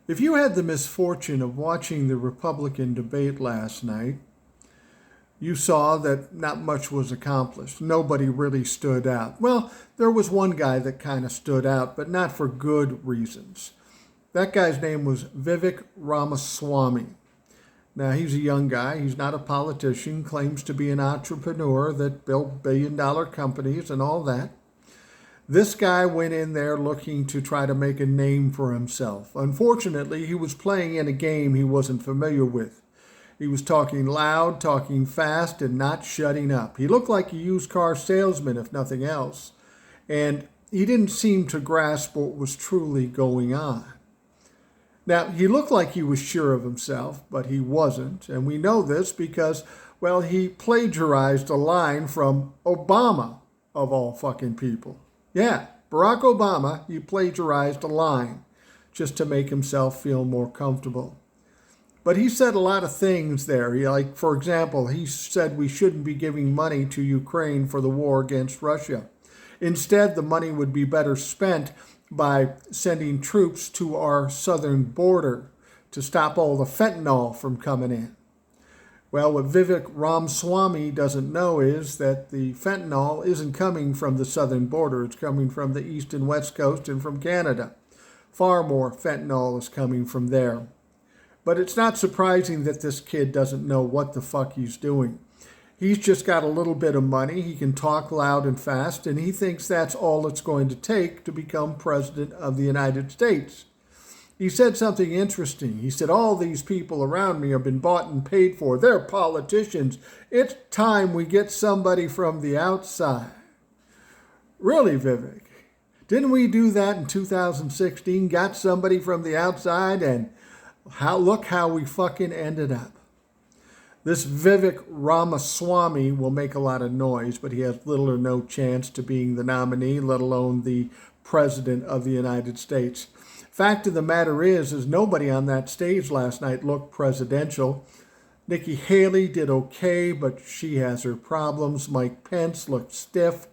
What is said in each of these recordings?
If you had the misfortune of watching the Republican debate last night, you saw that not much was accomplished. Nobody really stood out. Well, there was one guy that kind of stood out, but not for good reasons. That guy's name was Vivek Ramaswamy. Now, he's a young guy. He's not a politician, claims to be an entrepreneur that built billion-dollar companies and all that. This guy went in there looking to try to make a name for himself. Unfortunately, he was playing in a game he wasn't familiar with. He was talking loud, talking fast, and not shutting up. He looked like a used car salesman, if nothing else. And he didn't seem to grasp what was truly going on. Now, he looked like he was sure of himself, but he wasn't. And we know this because, well, he plagiarized a line from Obama, of all fucking people. Yeah, Barack Obama, he plagiarized a line just to make himself feel more comfortable. But he said a lot of things there. Like, for example, he said we shouldn't be giving money to Ukraine for the war against Russia. Instead, the money would be better spent by sending troops to our southern border to stop all the fentanyl from coming in. Well, what Vivek Ramaswamy doesn't know is that the fentanyl isn't coming from the southern border. It's coming from the east and west coast and from Canada. Far more fentanyl is coming from there. But it's not surprising that this kid doesn't know what the fuck he's doing. He's just got a little bit of money. He can talk loud and fast, and he thinks that's all it's going to take to become president of the United States. He said something interesting. He said, all these people around me have been bought and paid for. They're politicians. It's time we get somebody from the outside. Really, Vivek? Didn't we do that in 2016? Got somebody from the outside, and look how we fucking ended up. This Vivek Ramaswamy will make a lot of noise, but he has little or no chance to being the nominee, let alone the president of the United States. Fact of the matter is nobody on that stage last night looked presidential. Nikki Haley did okay, but she has her problems. Mike Pence looked stiff,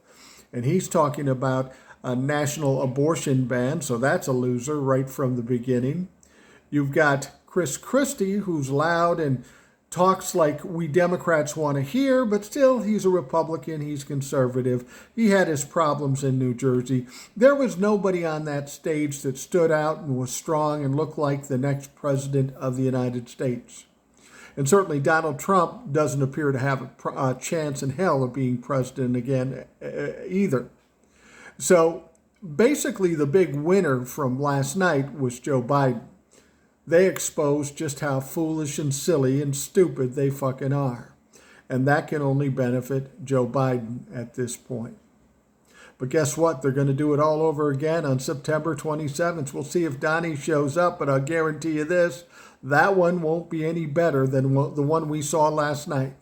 and he's talking about a national abortion ban, so that's a loser right from the beginning. You've got Chris Christie, who's loud and talks like we Democrats want to hear, but still he's a Republican, he's conservative. He had his problems in New Jersey. There was nobody on that stage that stood out and was strong and looked like the next president of the United States. And certainly Donald Trump doesn't appear to have a chance in hell of being president again either. So basically the big winner from last night was Joe Biden. They exposed just how foolish and silly and stupid they fucking are. And that can only benefit Joe Biden at this point. But guess what? They're going to do it all over again on September 27th. We'll see if Donnie shows up, but I'll guarantee you this, that one won't be any better than the one we saw last night.